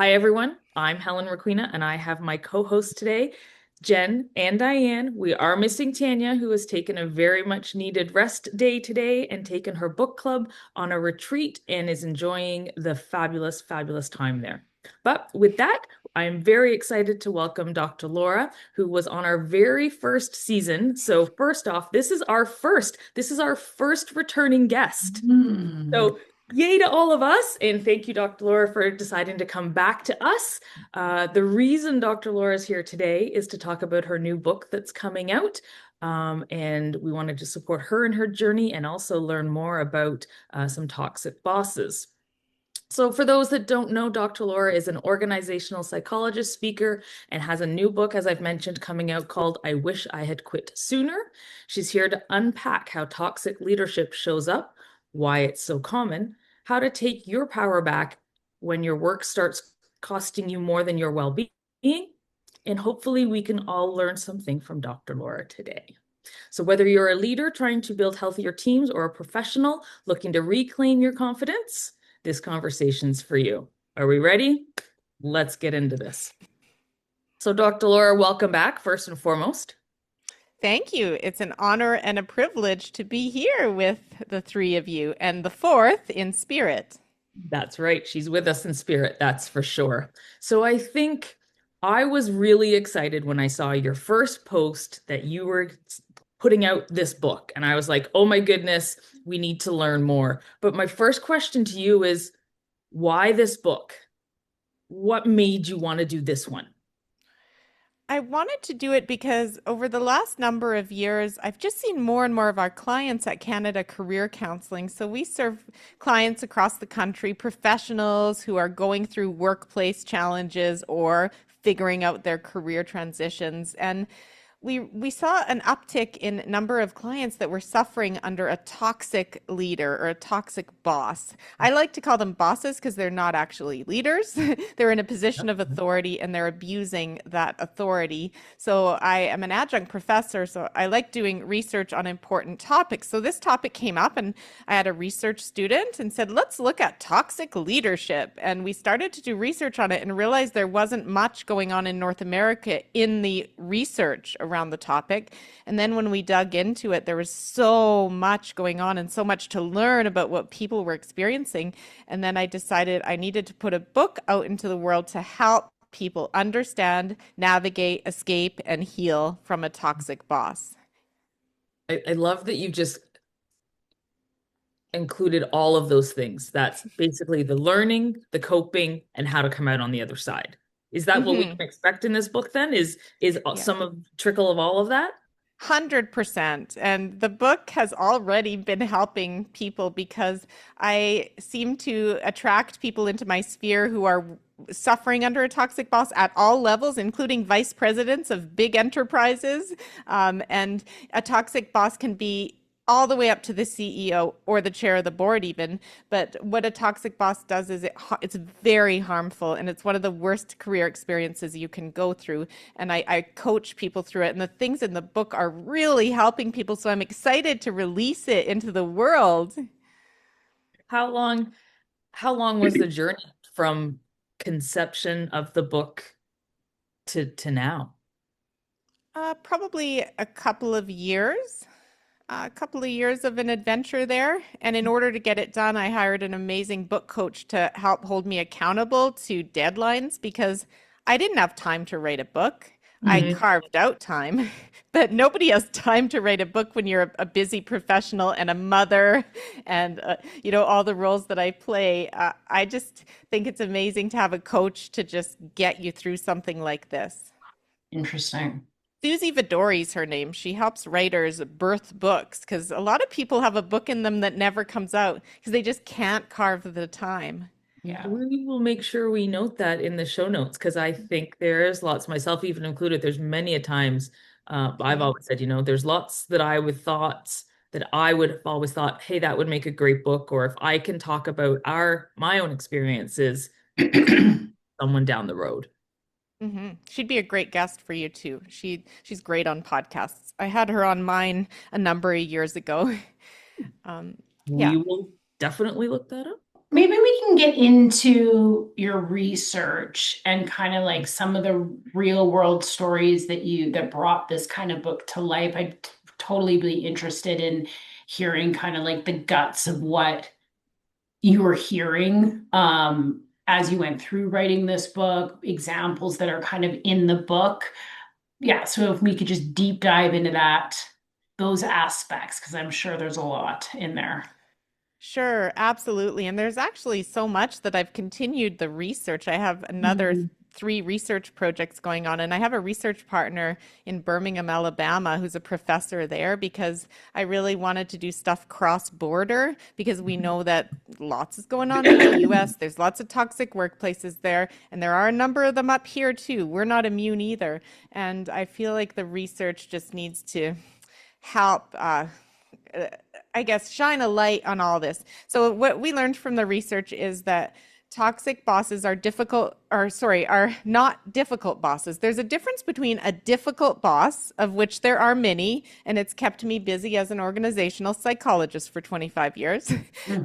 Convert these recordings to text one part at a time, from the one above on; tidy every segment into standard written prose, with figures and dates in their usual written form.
Hi, everyone. I'm Helen Requena, and I have my co-hosts today, Jen and Diane. We are missing Tanya, who has taken a very much needed rest day today and taken her book club on a retreat and is enjoying the fabulous, fabulous time there. But with that, I am very excited to welcome Dr. Laura, who was on our very first season. So first off, this is our first returning guest. Hmm. So yay to all of us. And thank you, Dr. Laura, for deciding to come back to us. The reason Dr. Laura is here today is to talk about her new book that's coming out. And we wanted to support her in her journey and also learn more about some toxic bosses. So, for those that don't know, Dr. Laura is an organizational psychologist, speaker, and has a new book, as I've mentioned, coming out called I Wish I Had Quit Sooner. She's here to unpack how toxic leadership shows up, why it's so common, how to take your power back when your work starts costing you more than your well being. And hopefully, we can all learn something from Dr. Laura today. So, whether you're a leader trying to build healthier teams or a professional looking to reclaim your confidence, this conversation's for you. Are we ready? Let's get into this. So, Dr. Laura, welcome back, first and foremost. Thank you. It's an honor and a privilege to be here with the three of you and the fourth in spirit. That's right. She's with us in spirit, that's for sure. So, I think I was really excited when I saw your first post that you were putting out this book. And I was like, oh my goodness, we need to learn more. But my first question to you is, why this book? What made you want to do this one? I wanted to do it because over the last number of years, I've just seen more and more of our clients at Canada Career Counseling. So we serve clients across the country, professionals who are going through workplace challenges or figuring out their career transitions. And we saw an uptick in number of clients that were suffering under a toxic leader or a toxic boss. I like to call them bosses because they're not actually leaders. They're in a position of authority and they're abusing that authority. So I am an adjunct professor, so I like doing research on important topics. So this topic came up and I had a research student and said, let's look at toxic leadership. And we started to do research on it and realized there wasn't much going on in North America in the research around the topic. And then when we dug into it, there was so much going on and so much to learn about what people were experiencing. And then I decided I needed to put a book out into the world to help people understand, navigate, escape, and heal from a toxic boss. I love that you just included all of those things. That's basically the learning, the coping, and how to come out on the other side. Is that what we Mm-hmm. can expect in this book then? Is Yeah. some of trickle of all of that? 100%. And the book has already been helping people because I seem to attract people into my sphere who are suffering under a toxic boss at all levels, including vice presidents of big enterprises. And a toxic boss can be all the way up to the CEO or the chair of the board even. But what a toxic boss does is it's very harmful and it's one of the worst career experiences you can go through. And I coach people through it. And the things in the book are really helping people. So I'm excited to release it into the world. How long how long was the journey from conception of the book to now? Probably a couple of years of an adventure there. And in order to get it done, I hired an amazing book coach to help hold me accountable to deadlines because I didn't have time to write a book. I Mhm. carved out time, but nobody has time to write a book when you're a busy professional and a mother and, all the roles that I play. I just think it's amazing to have a coach to just get you through something like this. Interesting. Susie Vidori's her name. She helps writers birth books because a lot of people have a book in them that never comes out because they just can't carve the time. Yeah. We will make sure we note that in the show notes because I think there's lots, myself even included, there's many a times I've Mhm. always said, there's lots that I would have always thought, hey, that would make a great book. Or if I can talk about my own experiences, it could someone down the road. She'd be a great guest for you too. She's great on podcasts. I had her on mine a number of years ago. Um, We yeah. will definitely look that up. maybe we can get into your research and kind of like some of the real world stories that brought this kind of book to life. I'd totally be interested in hearing kind of like the guts of what you were hearing as you went through writing this book, examples that are kind of in the book. Yeah, so if we could just deep dive into those aspects, because I'm sure there's a lot in there. Sure, absolutely. And there's actually so much that I've continued the research. I have another Mhm. three research projects going on, and I have a research partner in Birmingham, Alabama, who's a professor there because I really wanted to do stuff cross-border because we know that lots is going on in the US. There's lots of toxic workplaces there, and there are a number of them up here too. We're not immune either. And I feel like the research just needs to help uh, I guess, shine a light on all this. So what we learned from the research is that toxic bosses are difficult, or sorry, are not difficult bosses. There's a difference between a difficult boss, of which there are many, and it's kept me busy as an organizational psychologist for 25 years.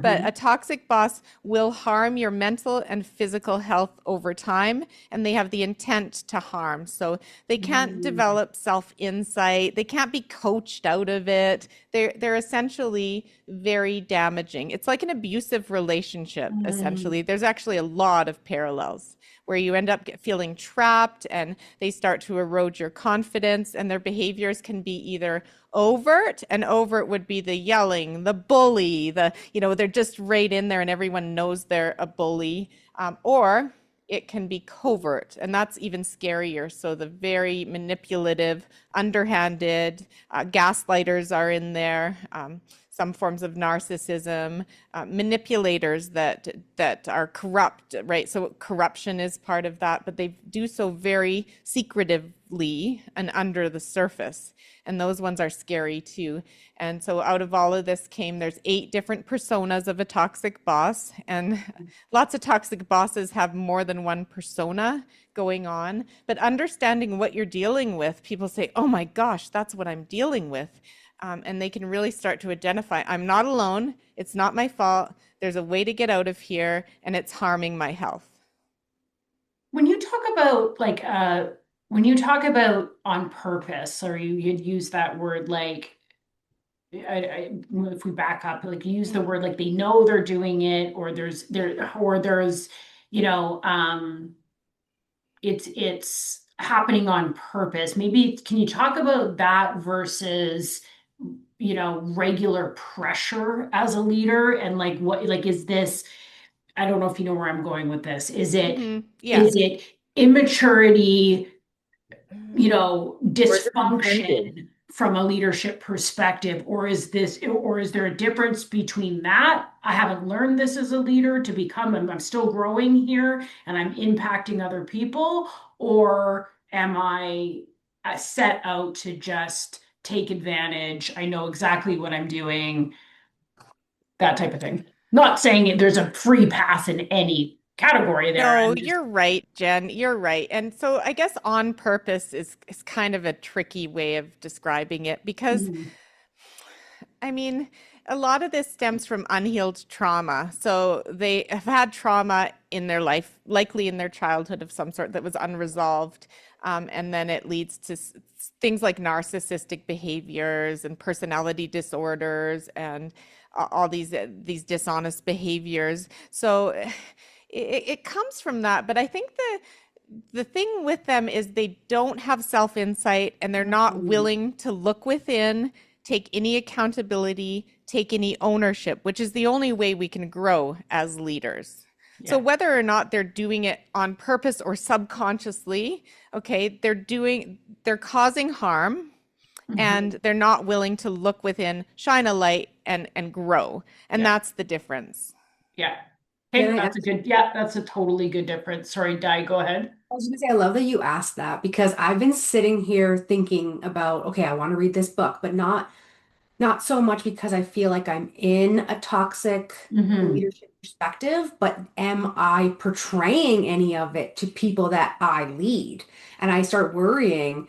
But a Mhm. toxic boss will harm your mental and physical health over time, and they have the intent to harm. So they can't Mhm. develop self-insight. They can't be coached out of it. They're essentially very damaging. It's like an abusive relationship, essentially. Mhm. There's actually a lot of parallels where you end up feeling trapped and they start to erode your confidence, and their behaviors can be either overt, and overt would be the yelling, the bully, they're just right in there and everyone knows they're a bully, or it can be covert, and that's even scarier. So the very manipulative, underhanded, gaslighters are in there. Some forms of narcissism, manipulators that are corrupt, right? So corruption is part of that, but they do so very secretively and under the surface. And those ones are scary too. And so out of all of this came, there's 8 different personas of a toxic boss. And lots of toxic bosses have more than one persona going on. But understanding what you're dealing with, people say, oh my gosh, that's what I'm dealing with. And they can really start to identify, I'm not alone. It's not my fault. There's a way to get out of here, and it's harming my health. When you talk about when you talk about on purpose, or you'd use that word like if we back up, like you use the word like they know they're doing it, or there's you know it's happening on purpose. Maybe can you talk about that versus regular pressure as a leader, and like what like is this, I don't know if you know where I'm going with this. Yeah. Is it immaturity, Or is it intended? dysfunction from a leadership perspective, or is there a difference between that? I haven't learned this as a leader to become, I'm still growing here and I'm impacting other people, or am I set out to just take advantage? I know exactly what I'm doing, that type of thing. Not saying there's a free pass in any category there. No, I'm just, you're right, Jen. You're right. And so I guess on purpose is kind of a tricky way of describing it because mm, I mean, a lot of this stems from unhealed trauma. So they have had trauma in their life, likely in their childhood of some sort that was unresolved. And then it leads to things like narcissistic behaviors and personality disorders and all these dishonest behaviors. So it comes from that. But I think the thing with them is they don't have self-insight and they're not mm, willing to look within, take any accountability, take any ownership, which is the only way we can grow as leaders. So yeah. whether or not they're doing it on purpose or subconsciously, okay, they're causing harm and Mhm. they're not willing to look within, shine a light and grow. And Yeah. that's the difference. Yeah. Can Okay, I that's a ask? good, yeah, that's a totally good difference. Sorry, Di, go ahead. I was gonna say, I love that you asked that because I've been sitting here thinking about, okay, I want to read this book, but not so much because I feel like I'm in a toxic Hmm. leadership perspective, but am I portraying any of it to people that I lead? And I start worrying,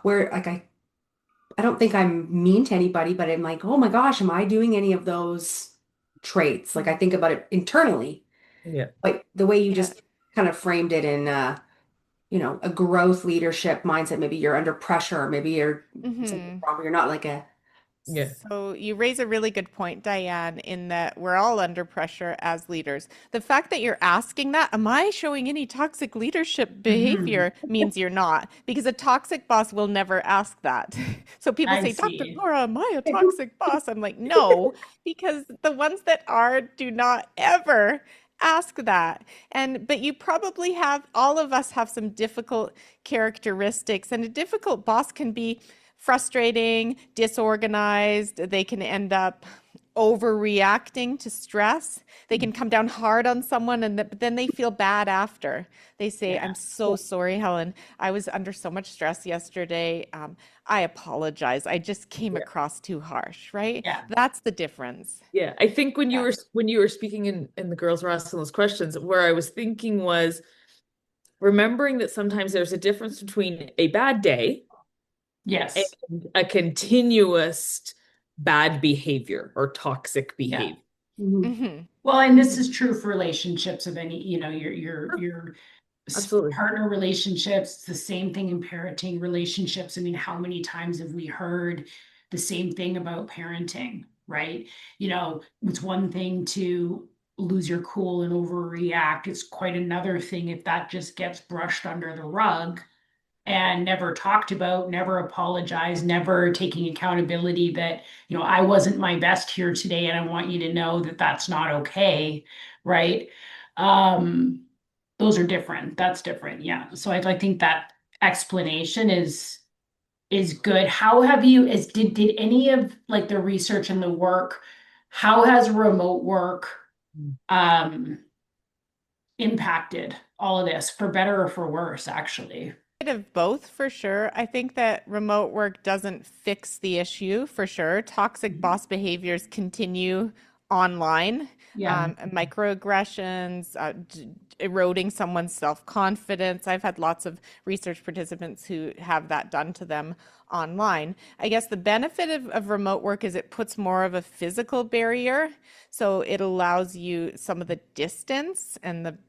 where like I don't think I'm mean to anybody, but I'm like, oh my gosh, am I doing any of those traits. Like I think about it internally, Yeah. but the way you Yeah. just kind of framed it in a growth leadership mindset, maybe you're under pressure, or maybe you're something Hmm. wrong, you're not like a Yeah. So you raise a really good point, Diane, in that we're all under pressure as leaders. The fact that you're asking that, am I showing any toxic leadership Mhm. behavior, means you're not, because a toxic boss will never ask that. So people I say, Dr. see. Laura, am I a toxic boss? I'm like, no, because the ones that are do not ever ask that. But you probably have, all of us have some difficult characteristics, and a difficult boss can be frustrating, disorganized. They can end up overreacting to stress. They can come down hard on someone, and but then they feel bad after. They say, Yeah. I'm so sorry, Helen. I was under so much stress yesterday. I apologize. I just came Yeah. across too harsh, right? Yeah. That's the difference. Yeah. I think when you Yeah. were speaking and the girls were asking those questions, where I was thinking was remembering that sometimes there's a difference between a bad day and Yes. a continuous bad behavior or toxic Yeah. behavior. Mhm. Hmm. Well, and this is true for relationships of any, your Absolutely. partner relationships. It's the same thing in parenting relationships. I mean, how many times have we heard the same thing about parenting, right? It's one thing to lose your cool and overreact. It's quite another thing if that just gets brushed under the rug and never talked about, never apologized, never taking accountability that, I wasn't my best here today and I want you to know that that's not okay, right? Um, those are different. That's different. Yeah. So I think that explanation is good. How have you is did any of like the research and the work, how has remote work um impacted all of this for better or for worse, actually? Bit of both for sure. I think that remote work doesn't fix the issue for sure. Toxic Mhm. boss behaviors continue online. Yeah. Microaggressions, eroding someone's self-confidence. I've had lots of research participants who have that done to them online. I guess the benefit of remote work is it puts more of a physical barrier. So it allows you some of the distance and the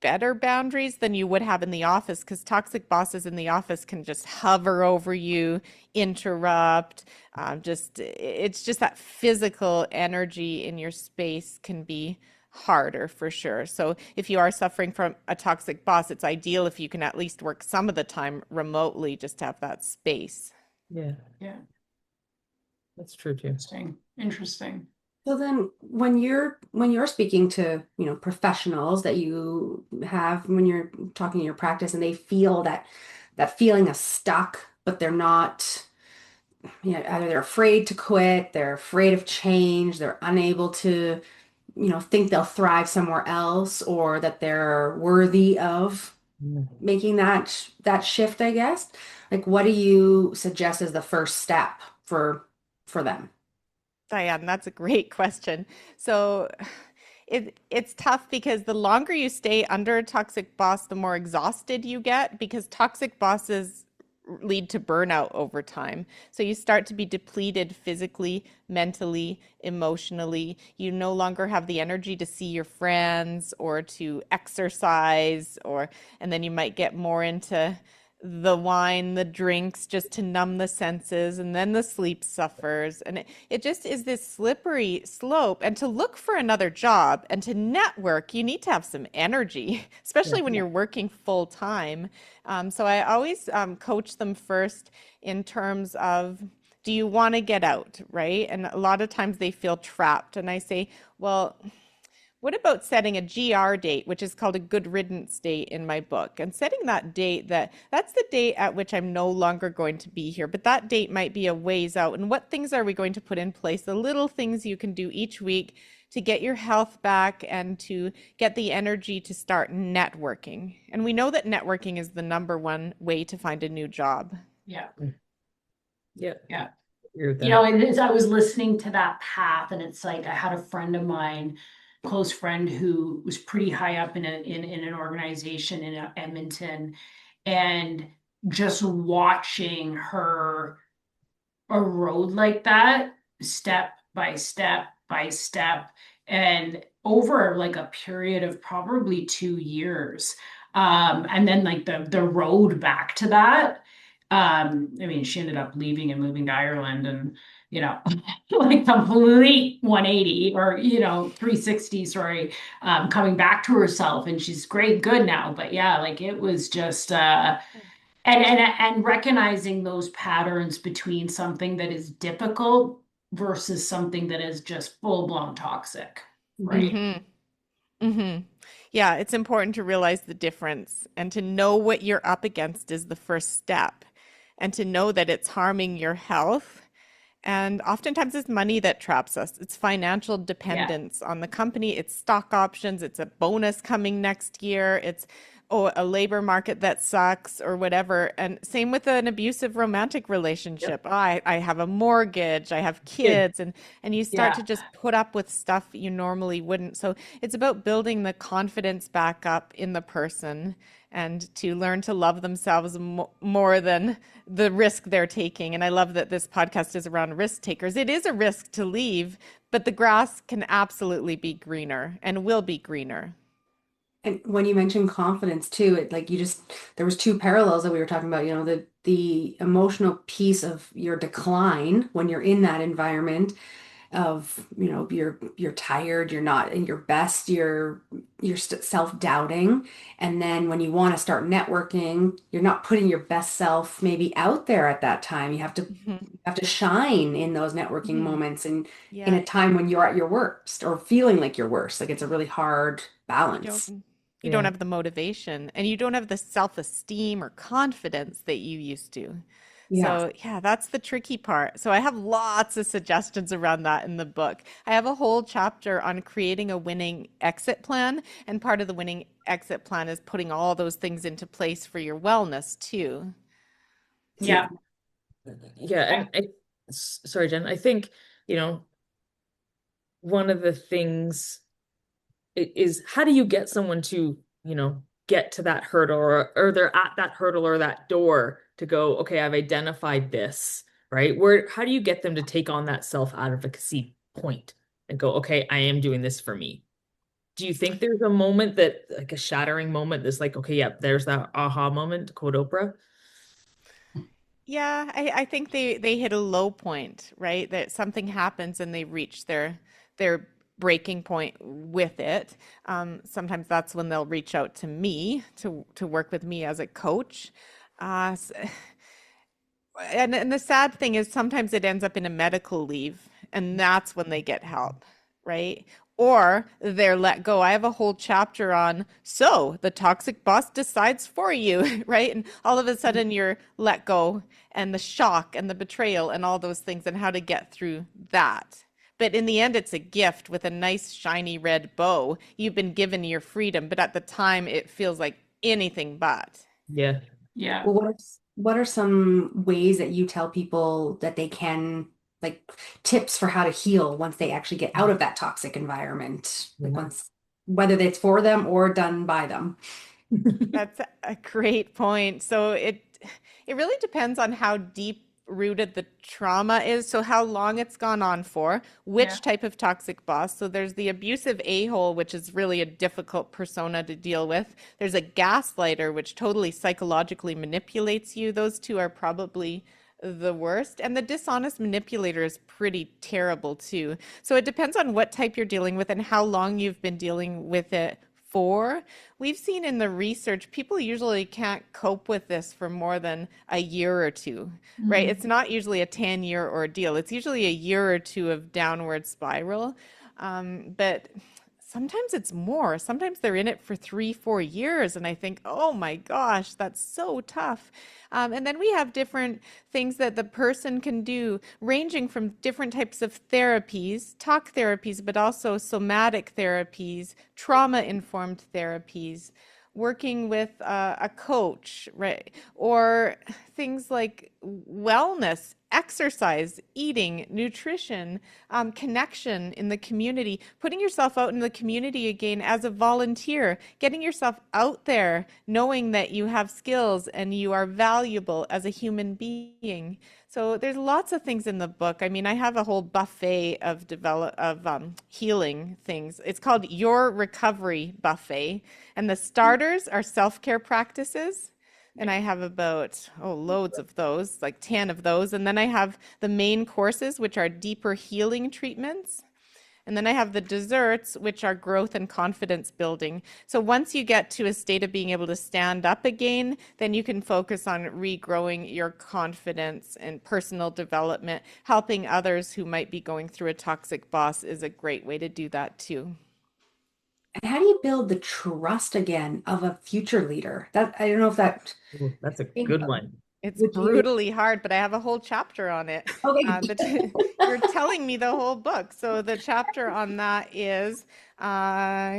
better boundaries than you would have in the office, because toxic bosses in the office can just hover over you, interrupt. It's just that physical energy in your space can be harder for sure. So if you are suffering from a toxic boss, it's ideal if you can at least work some of the time remotely just to have that space. Yeah, Yeah. that's true too. Interesting. Interesting. So then when you're speaking to, professionals that you have when you're talking in your practice and they feel that feeling of stuck, but they're not, either they're afraid to quit, they're afraid of change, they're unable to, think they'll thrive somewhere else or that they're worthy of Mm. making that shift, I guess. Like what do you suggest as the first step for them? Diane, that's a great question. So it's tough because the longer you stay under a toxic boss, the more exhausted you get, because toxic bosses lead to burnout over time. So you start to be depleted physically, mentally, emotionally. You no longer have the energy to see your friends or to exercise, and then you might get more into the wine, the drinks, just to numb the senses, and then the sleep suffers. And it just is this slippery slope. And to look for another job and to network, you need to have some energy, Yeah. especially when you're working full time. So I always coach them first in terms of, do you want to get out, right? And a lot of times they feel trapped. And I say, well, what about setting a GR date, which is called a good riddance date in my book, and setting that date, that's the date at which I'm no longer going to be here, but that date might be a ways out. And what things are we going to put in place? The little things you can do each week to get your health back and to get the energy to start networking. And we know that networking is the number one way to find a new job. Yeah. Yeah, Yeah. agree with that. As I was listening to that path, and it's like I had a friend of mine, close friend, who was pretty high up in an organization in Edmonton, and just watching her erode like that, step by step by step, and over like a period of probably 2 years. And then like the road back to that. I mean, she ended up leaving and moving to Ireland and, you know, like complete 180 or, 360, sorry, coming back to herself. And she's great, good now. But yeah, like it was just, and recognizing those patterns between something that is difficult versus something that is just full blown toxic, right? Mm-hmm. Mm-hmm. Yeah, it's important to realize the difference and to know what you're up against is the first step, and to know that it's harming your health. And oftentimes it's money that traps us. It's financial Yeah. dependence on the company. It's stock options. It's a bonus coming next year. It's a labor market that sucks or whatever. And same with an abusive romantic Yep. relationship. Oh, I have a mortgage. I have Kids. kids, and you start Yeah. to just put up with stuff you normally wouldn't. So it's about building the confidence back up in the person and to learn to love themselves more than the risk they're taking. And I love that this podcast is around risk takers. It is a risk to leave, but the grass can absolutely be greener and will be greener. And when you mentioned confidence too, it like you just there was two parallels that we were talking about, the emotional piece of your decline when you're in that environment of, you're tired, you're not in your best, you're self-doubting. And then when you want to start networking, you're not putting your best self maybe out there at that time. Mhm. You have to shine in those networking Mhm. moments and in Yeah, a time when you're at your worst or feeling like you're worst. Like it's a really hard you don't balance. you don't Yeah. have the motivation and you don't have the self-esteem or confidence that you used to. Yeah. So, yeah, that's the tricky part. So, I have lots of suggestions around that in the book. I have a whole chapter on creating a winning exit plan, and part of the winning exit plan is putting all those things into place for your wellness too. Yeah. Yeah. And sorry, Jen, I think, you know, one of the things is how do you get someone to, get to that hurdle or they're at that hurdle or that door to go, okay, I've identified this, right? How do you get them to take on that self-advocacy point and go, okay, I am doing this for me? Do you think there's a moment that like a shattering moment that's like, okay, yep, there's that aha moment, to quote Oprah? Yeah, I think they hit a low point, right? That something happens and they reach their breaking point with it. Sometimes that's when they'll reach out to me to work with me as a coach. Uh, s- and the sad thing is sometimes it ends up in a medical leave, and that's when they get help, right? Or they're let go. I have a whole chapter on, so the toxic boss decides for you, right? And all of a sudden you're let go, and the shock and the betrayal and all those things, and how to get through that. But in the end, it's a gift with a nice shiny red bow. You've been given your freedom, but at the time it feels like anything but. Yeah. Yeah. Well, what are some ways that you tell people that they can, like, tips for how to heal once they actually get out of that toxic environment? Like Yeah. once, whether it's for them or done by them. That's a great point. So it really depends on how deep rooted the trauma is. So how long it's gone on for, Yeah. which type of toxic boss. So there's the abusive a-hole, which is really a difficult persona to deal with. There's a gaslighter, which totally psychologically manipulates you. Those two are probably the worst. And the dishonest manipulator is pretty terrible too. So it depends on what type you're dealing with and how long you've been dealing with it for. We've seen in the research, people usually can't cope with this for more than a year or two, right? It's Mm. not usually a 10-year ordeal. It's usually a year or two of downward spiral. But sometimes it's more. Sometimes they're in it for 3, 4 years. And I think, oh my gosh, that's so tough. And then we have different things that the person can do, ranging from different types of therapies, talk therapies, but also somatic therapies, trauma-informed therapies, working with a coach, right? Or things like wellness, exercise, eating, nutrition, connection in the community, putting yourself out in the community again as a volunteer, getting yourself out there, knowing that you have skills and you are valuable as a human being. So there's lots of things in the book. I mean, I have a whole buffet of healing things. It's called Your Recovery Buffet, and the starters are self-care practices. And I have about, loads of those, like 10 of those. And then I have the main courses, which are deeper healing treatments. And then I have the desserts, which are growth and confidence building. So once you get to a state of being able to stand up again, then you can focus on regrowing your confidence and personal development. Helping others who might be going through a toxic boss is a great way to do that too. And how do you build the trust again of a future leader? That I don't know if that Ooh, that's a think, good one. It's would you brutally hard, but I have a whole chapter on it. okay. You're telling me the whole book. So the chapter on that is uh,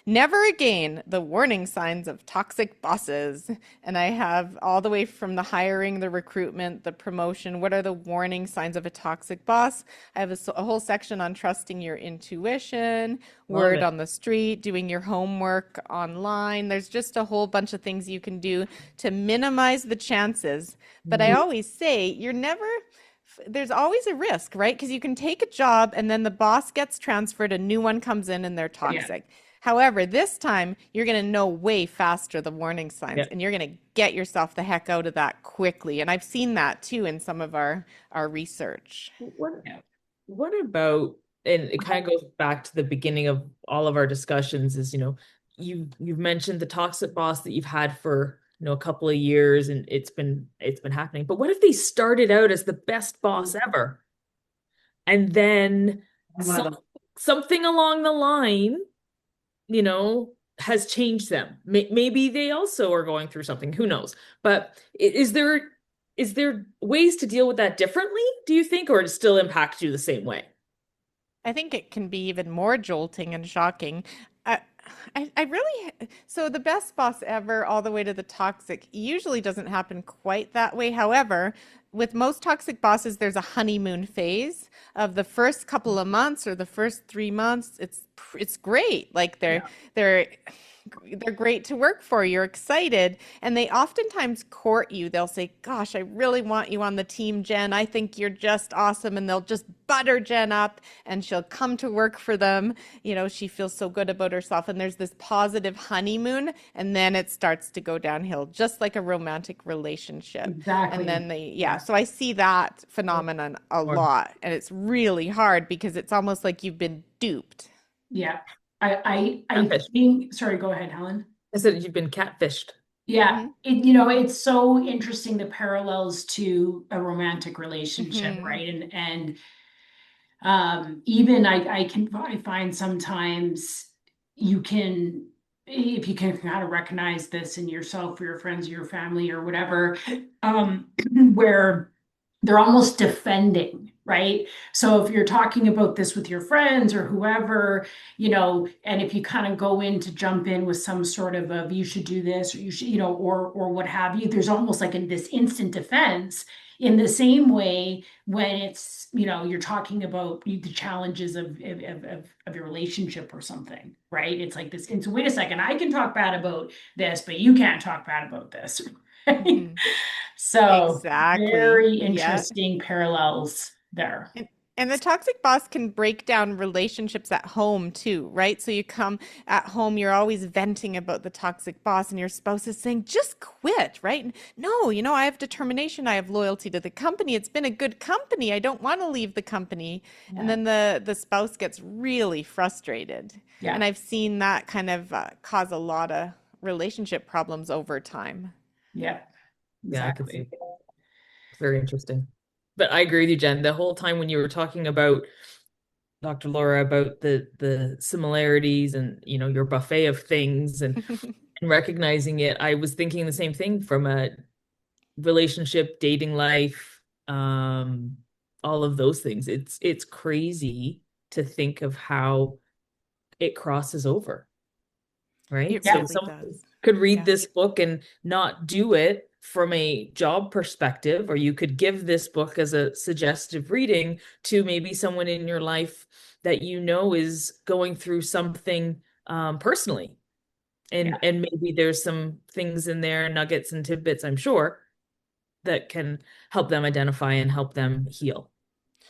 Never Again, the warning signs of toxic bosses. And I have all the way from the hiring, the recruitment, the promotion. What are the warning signs of a toxic boss? I have a whole section on trusting your intuition, Love word it. on the street, doing your homework online. There's just a whole bunch of things you can do to minimize the chances. But I always say there's always a risk, right? Because you can take a job and then the boss gets transferred, a new one comes in and they're Yeah. toxic. However, this time you're going to know way faster the warning signs Yeah. and you're going to get yourself the heck out of that quickly. And I've seen that too in some of our research. What, Yeah. what about, and it kind of goes back to the beginning of all of our discussions is, you've mentioned the toxic boss that you've had for, a couple of years and it's been happening. But what if they started out as the best boss ever? And then One of some, them. something along the line, has changed them. Maybe they also are going through something, who knows? But is there ways to deal with that differently, do you think, or it still impacts you the same way? I think it can be even more jolting and shocking. I, I really, so the best boss ever, all the way to the toxic, usually doesn't happen quite that way. However, with most toxic bosses, there's a honeymoon phase of the first couple of months or the first 3 months. It's great. Like Yeah. they're great to work for. You're excited. And they oftentimes court you. They'll say, gosh, I really want you on the team, Jen. I think you're just awesome. And they'll just butter Jen up and she'll come to work for them. She feels so good about herself. And there's this positive honeymoon. And then it starts to go downhill, just like a romantic relationship. Exactly. And then so I see that phenomenon a lot. And it's really hard because it's almost like you've been duped. Yeah. I Catfish. think, sorry, go ahead, Helen. I said you've been catfished. Yeah, it's so interesting, the parallels to a romantic relationship, right? And even I find sometimes you can, if you can kind of recognize this in yourself or your friends or your family or whatever, where they're almost defending, right? So if you're talking about this with your friends or whoever, and if you kind of go in to jump in with some sort of you should do this or you should, or what have you, there's almost like this instant defense. In the same way, when it's, you're talking about the challenges of your relationship or something, right? It's like this, and so wait a second, I can talk bad about this, but you can't talk bad about this. Right? So Exactly. very Yeah. interesting parallels there. And the toxic boss can break down relationships at home too, right? So you come at home, you're always venting about the toxic boss, and your spouse is saying, just quit, right? No, I have determination. I have loyalty to the company. It's been a good company. I don't want to leave the company. Yeah. And then the spouse gets really frustrated. Yeah. And I've seen that kind of cause a lot of relationship problems over time. Yeah, Yeah, I could see. exactly. Very interesting. But I agree with you, Jen. The whole time when you were talking about Dr. Laura about the similarities and your buffet of things and recognizing it, I was thinking the same thing from a relationship, dating life, all of those things. It's crazy to think of how it crosses over, right? It So really someone does. could read Yeah. this book and not do it from a job perspective, or you could give this book as a suggestive reading to maybe someone in your life that is going through something personally. And Yeah. and maybe there's some things in there, nuggets and tidbits, I'm sure, that can help them identify and help them heal,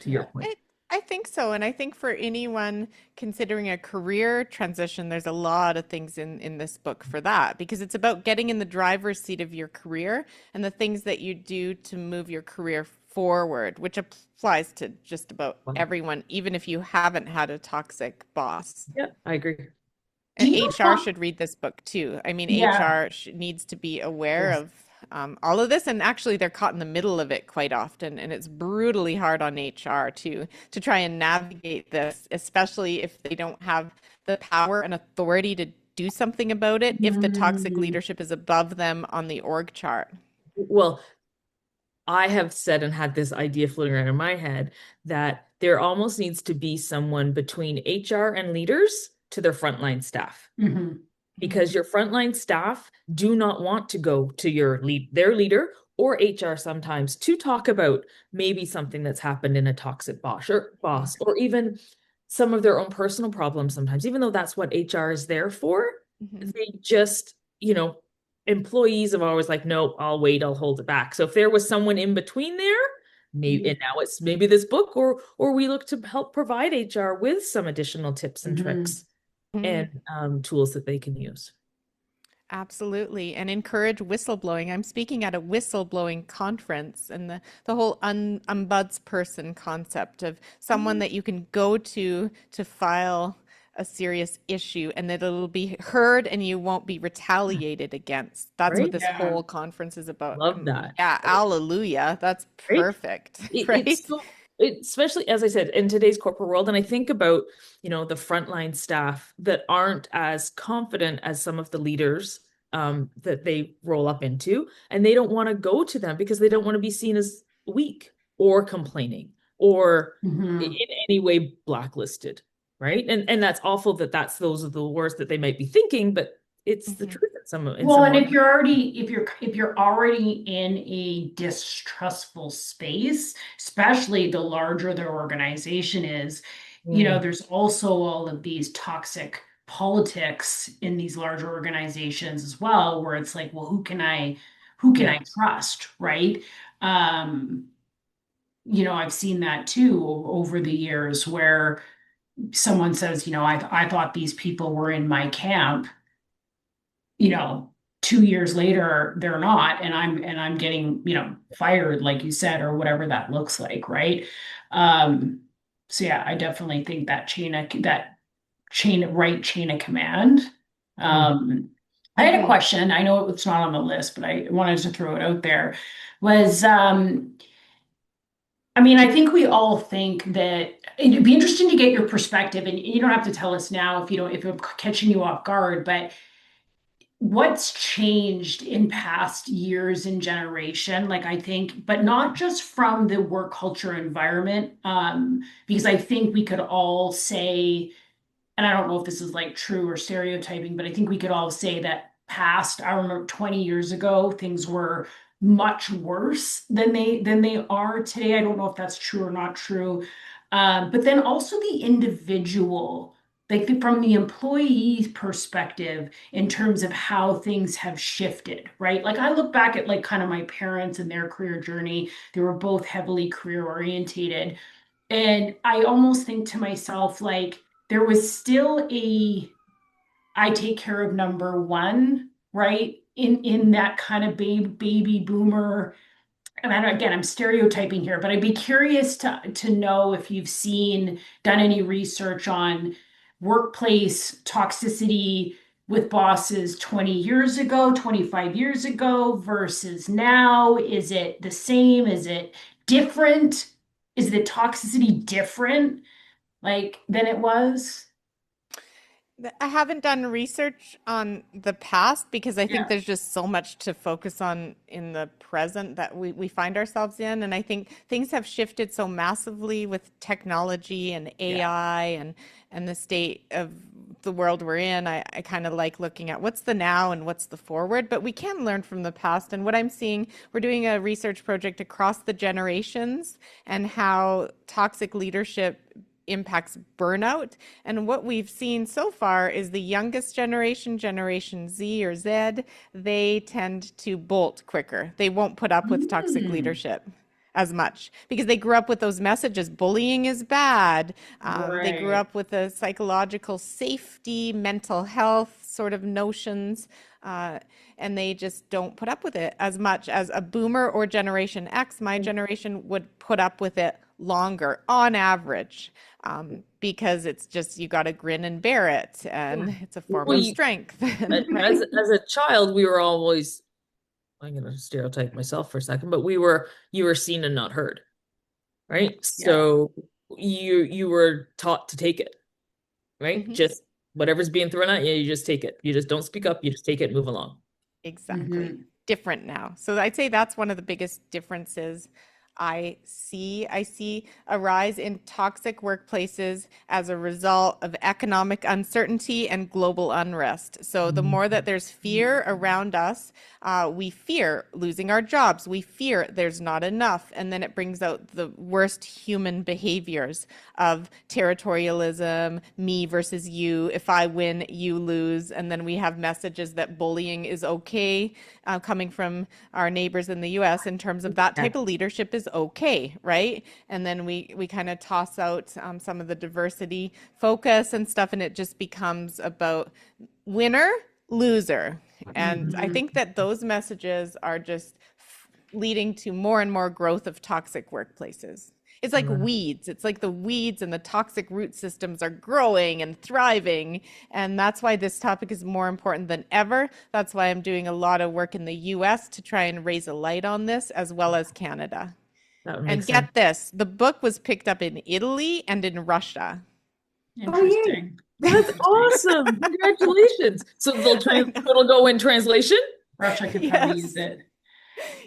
to your Yeah. point. I think so. And I think for anyone considering a career transition, there's a lot of things in this book for that, because it's about getting in the driver's seat of your career and the things that you do to move your career forward, which applies to just about Wow. everyone, even if you haven't had a toxic boss. Yeah, I agree. Do And you HR should read this book too. I mean, Yeah. HR needs to be aware Yes. of all of this, and actually, they're caught in the middle of it quite often, and it's brutally hard on HR to try and navigate this, especially if they don't have the power and authority to do something about it. If the toxic Mm. leadership is above them on the org chart. Well, I have said and had this idea floating around in my head that there almost needs to be someone between HR and leaders to their frontline staff, Mhm. because your frontline staff do not want to go to their leader or HR sometimes to talk about maybe something that's happened in a toxic boss, or even some of their own personal problems sometimes, even though that's what HR is there for. Mhm. They just, employees have always like, no, I'll wait, I'll hold it back. So if there was someone in between there, maybe, and now it's maybe this book, or we look to help provide HR with some additional tips and Mhm. tricks Mhm. and tools that they can use. Absolutely. And encourage whistleblowing. I'm speaking at a whistleblowing conference, and the whole ombudsperson concept of someone that you can go to file a serious issue and that it'll be heard and you won't be retaliated against. That's what Right? this Yeah. whole conference is about. Love that. Yeah, hallelujah. That's Right? perfect, It's right? so, especially as I said, in today's corporate world, and I think about, the frontline staff that aren't as confident as some of the leaders that they roll up into, and they don't want to go to them because they don't want to be seen as weak or complaining or Mhm. in any way blacklisted, right? And that's awful that those are the words that they might be thinking, but it's the Mhm. truth in some Well, and ways. if you're already in a distrustful space, especially the larger the organization is, there's also all of these toxic politics in these larger organizations as well, where it's like, well, who can I trust, right? Um, I've seen that too over the years where someone says, I thought these people were in my camp, you know, 2 years later they're not, and I'm getting, fired, like you said, or whatever that looks like, right? So yeah, I definitely think that chain of command. I had a Mhm. question. I know it's not on the list, but I wanted to throw it out there. Was I mean, I think we all think that it'd be interesting to get your perspective, and you don't have to tell us now if I'm catching you off guard, but what's changed in past years and generation, like I think, but not just from the work culture environment, because I think we could all say, and I don't know if this is like true or stereotyping, but I think we could all say that I remember 20 years ago, things were much worse than they are today. I don't know if that's true or not true. But then also the individual, like from the employee perspective, in terms of how things have shifted, right? Like I look back at like kind of my parents and their career journey. They were both heavily career orientated. And I almost think to myself, like, there was still I take care of number one, right? In that kind of baby boomer. And again, I'm stereotyping here, but I'd be curious to know if you've done any research on workplace toxicity with bosses 20 years ago, 25 years ago versus now. Is it the same? Is it different? Is the toxicity different like than it was? I haven't done research on the past because I think Yeah. there's just so much to focus on in the present that we find ourselves in. And I think things have shifted so massively with technology and Yeah. AI and the state of the world we're in. I kind of like looking at what's the now and what's the forward, but we can learn from the past. And what I'm seeing, we're doing a research project across the generations and how toxic leadership impacts burnout. And what we've seen so far is the youngest generation, Generation Z or Z, they tend to bolt quicker. They won't put up with toxic leadership as much because they grew up with those messages. Bullying is bad. They grew Right. up with the psychological safety, mental health sort of notions, and they just don't put up with it as much as a boomer or Generation X. My generation would put up with it longer on average, because it's just you got to grin and bear it, and it's a form of We, strength. as Right? as a child, we were always, I'm going to stereotype myself for a second, but you were seen and not heard, right? Yeah. So you were taught to take it, right? Mhm. Just whatever's being thrown at you, you just take it. You just don't speak up, you just take it and move along. Exactly. Different now. So I'd say that's one of the biggest differences I see a rise in toxic workplaces as a result of economic uncertainty and global unrest. So the more that there's fear around us, we fear losing our jobs. We fear there's not enough. And then it brings out the worst human behaviors of territorialism, me versus you. If I win, you lose. And then we have messages that bullying is okay, coming from our neighbors in the US in terms of that type of leadership is okay, right? And then we kind of toss out some of the diversity focus and stuff, and it just becomes about winner, loser. And I think that those messages are just leading to more and more growth of toxic workplaces. It's like weeds. It's like the weeds and the toxic root systems are growing and thriving. And that's why this topic is more important than ever. That's why I'm doing a lot of work in the US to try and raise a light on this, as well as Canada. That would make And sense. get this, the book was picked up in Italy and in Russia. Oh, yay. Interesting. That's awesome. Congratulations. So I know. it'll go in translation? Russia could probably Yes. use it.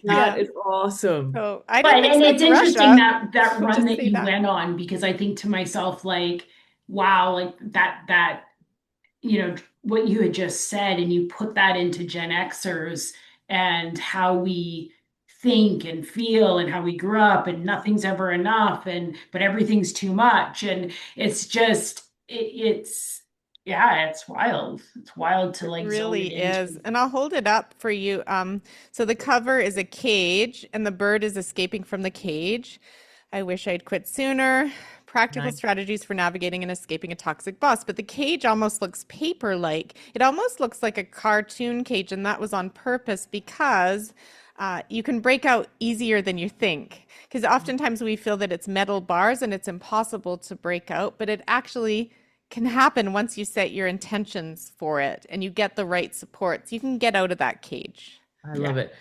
That Yeah. is awesome. So I But didn't and it's expect interesting Russia. that I'll run just that say you that. went on, because I think to myself, like, wow, like that what you had just said, and you put that into Gen Xers and how we think and feel and how we grew up, and nothing's ever enough, and but everything's too much, and it's just it's yeah, it's wild. It's wild to It like zone really it is. into. And I'll hold it up for you. So the cover is a cage and the bird is escaping from the cage. I wish I'd quit sooner. Practical Nice. strategies for navigating and escaping a toxic boss. But the cage almost looks paper-like. It almost looks like a cartoon cage, and that was on purpose because you can break out easier than you think. Because oftentimes we feel that it's metal bars and it's impossible to break out, but it actually can happen once you set your intentions for it and you get the right supports. You can get out of that cage. I Yeah. love it.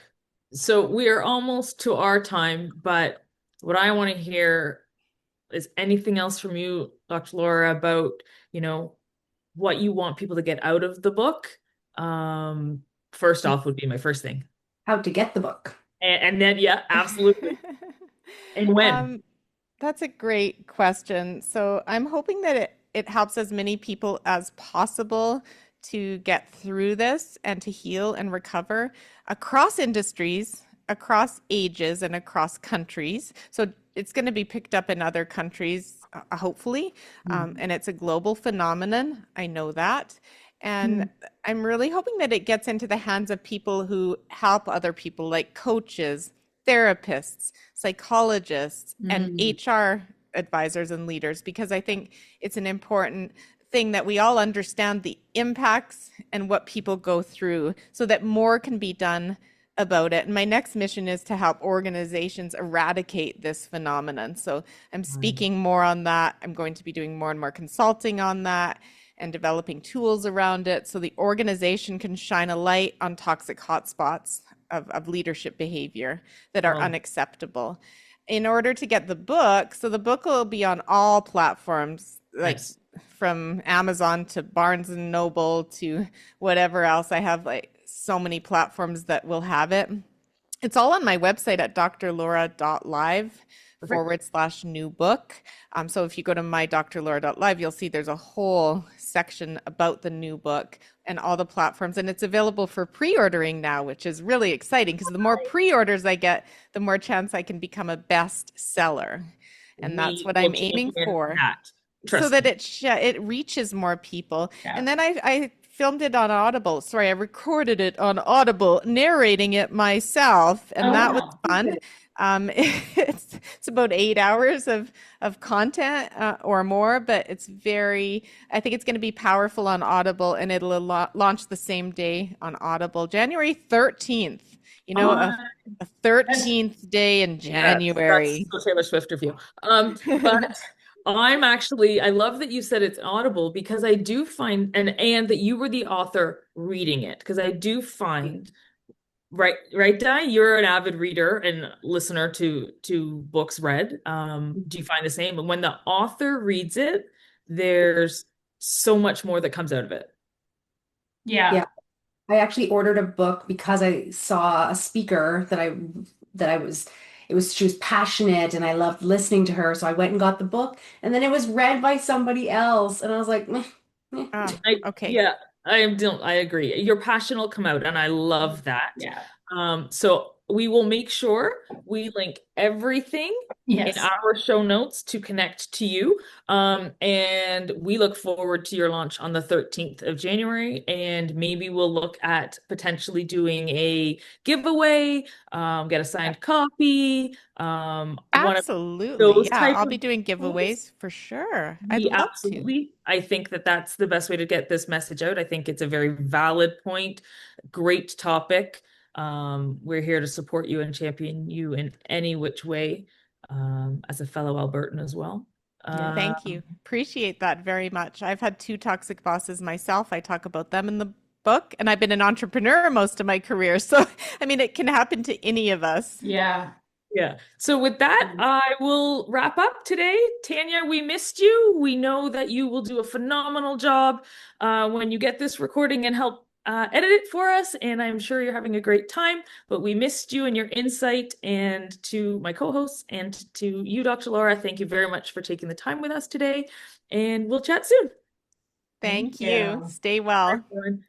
So we are almost to our time, but what I want to hear is anything else from you, Dr. Laura, about, what you want people to get out of the book. First off would be my first thing. How to get the book. And then, yeah, absolutely. And when? That's a great question. So I'm hoping that it helps as many people as possible to get through this and to heal and recover across industries, across ages, and across countries. So it's going to be picked up in other countries, hopefully. And it's a global phenomenon. I know that. And I'm really hoping that it gets into the hands of people who help other people, like coaches, therapists, psychologists, and HR advisors and leaders, because I think it's an important thing that we all understand the impacts and what people go through so that more can be done about it. And my next mission is to help organizations eradicate this phenomenon. So I'm speaking more on that. I'm going to be doing more and more consulting on that and developing tools around it so the organization can shine a light on toxic hotspots of leadership behavior that are unacceptable. In order to get the book, so the book will be on all platforms, like from Amazon to Barnes and Noble to whatever else. I have like so many platforms that will have it. It's all on my website at drlaura.live /new book. So if you go to mydrlaura.live, you'll see there's a whole section about the new book and all the platforms, and it's available for pre-ordering now, which is really exciting because the more pre-orders I get, the more chance I can become a bestseller. And that's what I'm aiming for. so Trust that me. it reaches more people. Yeah. And then I filmed it on Audible. Sorry, I recorded it on Audible, narrating it myself, Oh, and that was wow. fun. It's about 8 hours of content or more, but it's very. I think it's going to be powerful on Audible, and it'll launch the same day on Audible, January 13th. You know, Oh, a that's 13th day in That's January. the Taylor Swift review. But I love that you said it's Audible because I do find, and that you were the author reading it, because I do find, right, Di, you're an avid reader and listener to books read. Do you find the same? And when the author reads it, there's so much more that comes out of it. yeah. Yeah. I actually ordered a book because I saw a speaker that I was it was she was passionate and I loved listening to her. So I went and got the book and then it was read by somebody else and I was like, meh, meh. Ah, okay. Yeah, I agree. Your passion will come out, and I love that. Yeah. So we will make sure we link everything in Yes. our show notes to connect to you. And we look forward to your launch on the 13th of January. And maybe we'll look at potentially doing a giveaway, get a signed copy, one of Absolutely. those Yeah, type I'll of be doing things. giveaways for sure. I'd We love to. absolutely. I think that that's the best way to get this message out. I think it's a very valid point. Great topic. We're here to support you and champion you in any which way, as a fellow Albertan as well. Yes. Thank you. Appreciate that very much. I've had two toxic bosses myself. I talk about them in the book, and I've been an entrepreneur most of my career. So, I mean, it can happen to any of us. Yeah. Yeah. So with that, I will wrap up today. Tanya, we missed you. We know that you will do a phenomenal job when you get this recording and help edit it for us. And I'm sure you're having a great time. But we missed you and your insight. And to my co-hosts and to you, Dr. Laura, thank you very much for taking the time with us today. And we'll chat soon. Thank Thank you. you. Stay Bye, well. everyone.